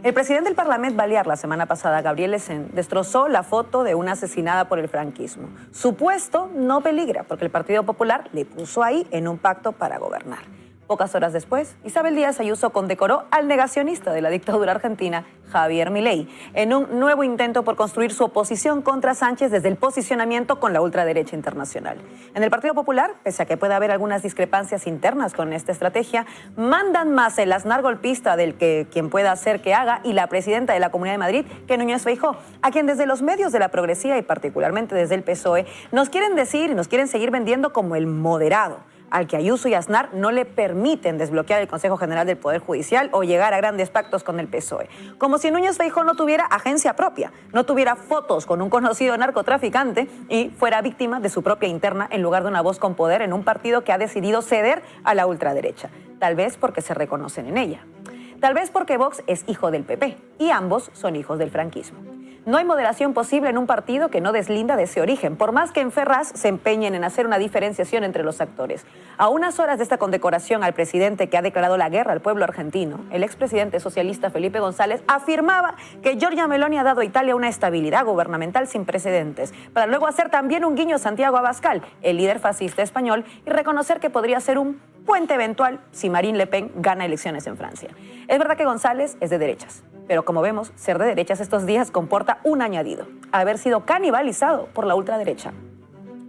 El presidente del Parlament Balear la semana pasada, Gabriel Lecén, destrozó la foto de una asesinada por el franquismo. Su puesto no peligra porque el Partido Popular le puso ahí en un pacto para gobernar. Pocas horas después, Isabel Díaz Ayuso condecoró al negacionista de la dictadura argentina, Javier Milei, en un nuevo intento por construir su oposición contra Sánchez desde el posicionamiento con la ultraderecha internacional. En el Partido Popular, pese a que pueda haber algunas discrepancias internas con esta estrategia, mandan más el aznar golpista del que quien pueda hacer que haga y la presidenta de la Comunidad de Madrid que Núñez Feijóo, a quien desde los medios de la progresía y particularmente desde el PSOE nos quieren decir y nos quieren seguir vendiendo como el moderado, al que Ayuso y Aznar no le permiten desbloquear el Consejo General del Poder Judicial o llegar a grandes pactos con el PSOE. Como si Núñez Feijóo no tuviera agencia propia, no tuviera fotos con un conocido narcotraficante y fuera víctima de su propia interna en lugar de una voz con poder en un partido que ha decidido ceder a la ultraderecha. Tal vez porque se reconocen en ella. Tal vez porque Vox es hijo del PP y ambos son hijos del franquismo. No hay moderación posible en un partido que no deslinda de ese origen, por más que en Ferraz se empeñen en hacer una diferenciación entre los actores. A unas horas de esta condecoración al presidente que ha declarado la guerra al pueblo argentino, el expresidente socialista Felipe González afirmaba que Giorgia Meloni ha dado a Italia una estabilidad gubernamental sin precedentes, para luego hacer también un guiño a Santiago Abascal, el líder fascista español, y reconocer que podría ser un puente eventual si Marine Le Pen gana elecciones en Francia. Es verdad que González es de derechas, pero como vemos, ser de derechas estos días comporta un añadido: haber sido canibalizado por la ultraderecha.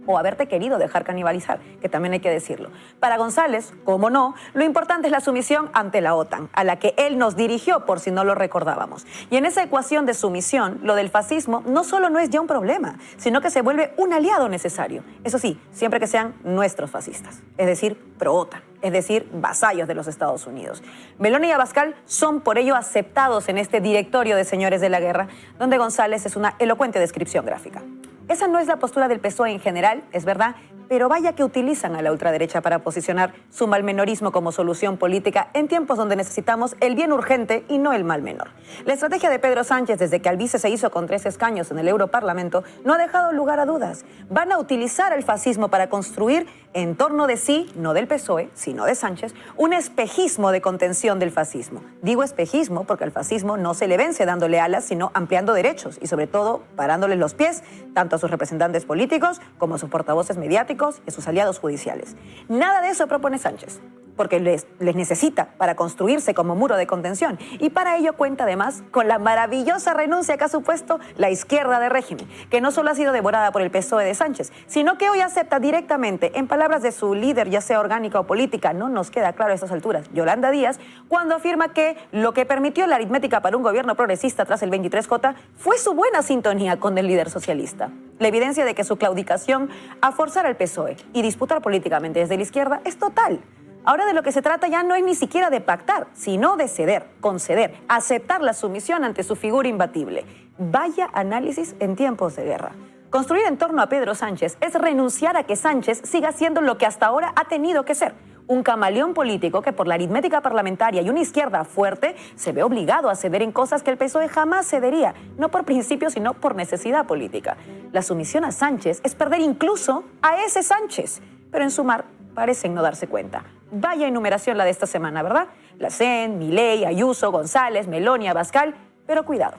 O haberte querido dejar canibalizar, que también hay que decirlo. Para González, como no, lo importante es la sumisión ante la OTAN, a la que él nos dirigió por si no lo recordábamos. Y en esa ecuación de sumisión, lo del fascismo no solo no es ya un problema, sino que se vuelve un aliado necesario. Eso sí, siempre que sean nuestros fascistas, es decir, pro-OTAN, es decir, vasallos de los Estados Unidos. Meloni y Abascal son por ello aceptados en este directorio de señores de la guerra, donde González es una elocuente descripción gráfica. Esa no es la postura del PSOE en general, es verdad, pero vaya que utilizan a la ultraderecha para posicionar su malmenorismo como solución política en tiempos donde necesitamos el bien urgente y no el mal menor. La estrategia de Pedro Sánchez desde que Albizu se hizo con 3 escaños en el Europarlamento no ha dejado lugar a dudas. Van a utilizar el fascismo para construir en torno de sí, no del PSOE, sino de Sánchez, un espejismo de contención del fascismo. Digo espejismo porque al fascismo no se le vence dándole alas, sino ampliando derechos y sobre todo parándoles los pies tanto a sus representantes políticos como a sus portavoces mediáticos y a sus aliados judiciales. Nada de eso propone Sánchez, porque les necesita para construirse como muro de contención y para ello cuenta además con la maravillosa renuncia que ha supuesto la izquierda de régimen, que no solo ha sido devorada por el PSOE de Sánchez, sino que hoy acepta directamente, en palabras de su líder, ya sea orgánica o política, no nos queda claro a estas alturas, Yolanda Díaz, cuando afirma que lo que permitió la aritmética para un gobierno progresista tras el 23J fue su buena sintonía con el líder socialista. La evidencia de que su claudicación a forzar al PSOE y disputar políticamente desde la izquierda es total. Ahora de lo que se trata ya no es ni siquiera de pactar, sino de ceder, conceder, aceptar la sumisión ante su figura imbatible. Vaya análisis en tiempos de guerra. Construir en torno a Pedro Sánchez es renunciar a que Sánchez siga siendo lo que hasta ahora ha tenido que ser: un camaleón político que por la aritmética parlamentaria y una izquierda fuerte se ve obligado a ceder en cosas que el PSOE jamás cedería, no por principio sino por necesidad política. La sumisión a Sánchez es perder incluso a ese Sánchez, pero en sumar parecen no darse cuenta. Vaya enumeración la de esta semana, ¿verdad? Lecén, Milei, Ayuso, González, Meloni, Abascal, pero cuidado.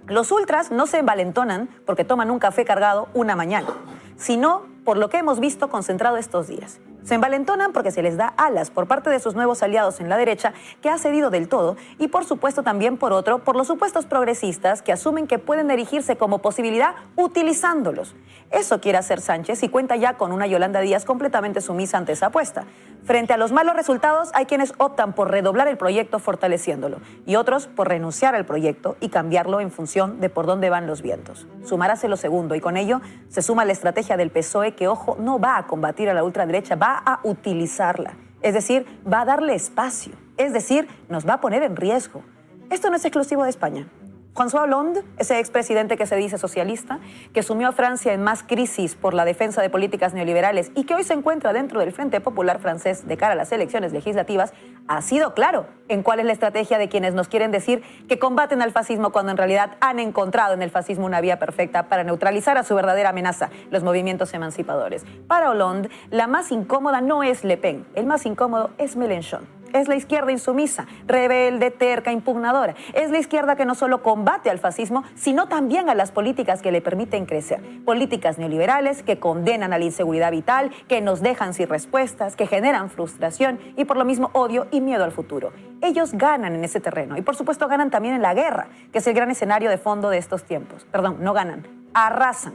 Los ultras no se envalentonan porque toman un café cargado una mañana, sino por lo que hemos visto concentrado estos días. Se envalentonan porque se les da alas por parte de sus nuevos aliados en la derecha, que ha cedido del todo, y por supuesto también por otro, por los supuestos progresistas que asumen que pueden erigirse como posibilidad utilizándolos. Eso quiere hacer Sánchez y cuenta ya con una Yolanda Díaz completamente sumisa ante esa apuesta. Frente a los malos resultados hay quienes optan por redoblar el proyecto fortaleciéndolo y otros por renunciar al proyecto y cambiarlo en función de por dónde van los vientos. Sumarase lo segundo y con ello se suma la estrategia del PSOE que, ojo, no va a combatir a la ultraderecha, va a utilizarla. Es decir, va a darle espacio. Es decir, nos va a poner en riesgo. Esto no es exclusivo de España. François Hollande, ese expresidente que se dice socialista, que sumió a Francia en más crisis por la defensa de políticas neoliberales y que hoy se encuentra dentro del Frente Popular francés de cara a las elecciones legislativas, ha sido claro en cuál es la estrategia de quienes nos quieren decir que combaten al fascismo cuando en realidad han encontrado en el fascismo una vía perfecta para neutralizar a su verdadera amenaza, los movimientos emancipadores. Para Hollande, la más incómoda no es Le Pen, el más incómodo es Mélenchon. es la izquierda insumisa, rebelde, terca, impugnadora. Es la izquierda que no solo combate al fascismo, sino también a las políticas que le permiten crecer. Políticas neoliberales que condenan a la inseguridad vital, que nos dejan sin respuestas, que generan frustración y por lo mismo odio y miedo al futuro. Ellos ganan en ese terreno y por supuesto ganan también en la guerra, que es el gran escenario de fondo de estos tiempos. Perdón, no ganan, arrasan.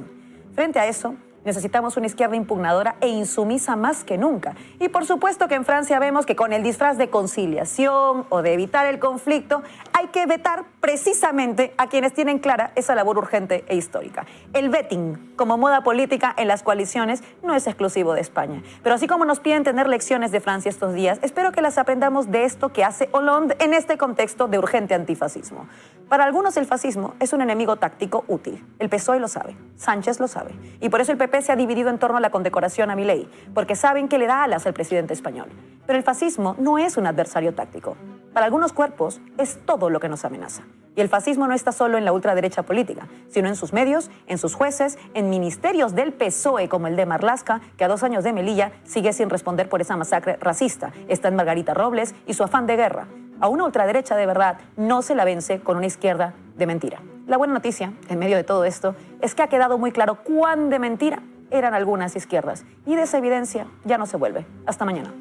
Frente a eso, necesitamos una izquierda impugnadora e insumisa más que nunca. Y por supuesto que en Francia vemos que con el disfraz de conciliación o de evitar el conflicto, hay que vetar precisamente a quienes tienen clara esa labor urgente e histórica. El vetting, como moda política en las coaliciones, no es exclusivo de España. Pero así como nos piden tener lecciones de Francia estos días, espero que las aprendamos de esto que hace Hollande en este contexto de urgente antifascismo. Para algunos el fascismo es un enemigo táctico útil. El PSOE lo sabe, Sánchez lo sabe. Y por eso el PP se ha dividido en torno a la condecoración a Milei, porque saben que le da alas al presidente español. Pero el fascismo no es un adversario táctico. Para algunos cuerpos es todo lo que nos amenaza. Y el fascismo no está solo en la ultraderecha política, sino en sus medios, en sus jueces, en ministerios del PSOE como el de Marlaska, que a 2 años de Melilla sigue sin responder por esa masacre racista. Está en Margarita Robles y su afán de guerra. A una ultraderecha de verdad no se la vence con una izquierda de mentira. La buena noticia, en medio de todo esto, es que ha quedado muy claro cuán de mentira eran algunas izquierdas. Y de esa evidencia ya no se vuelve. Hasta mañana.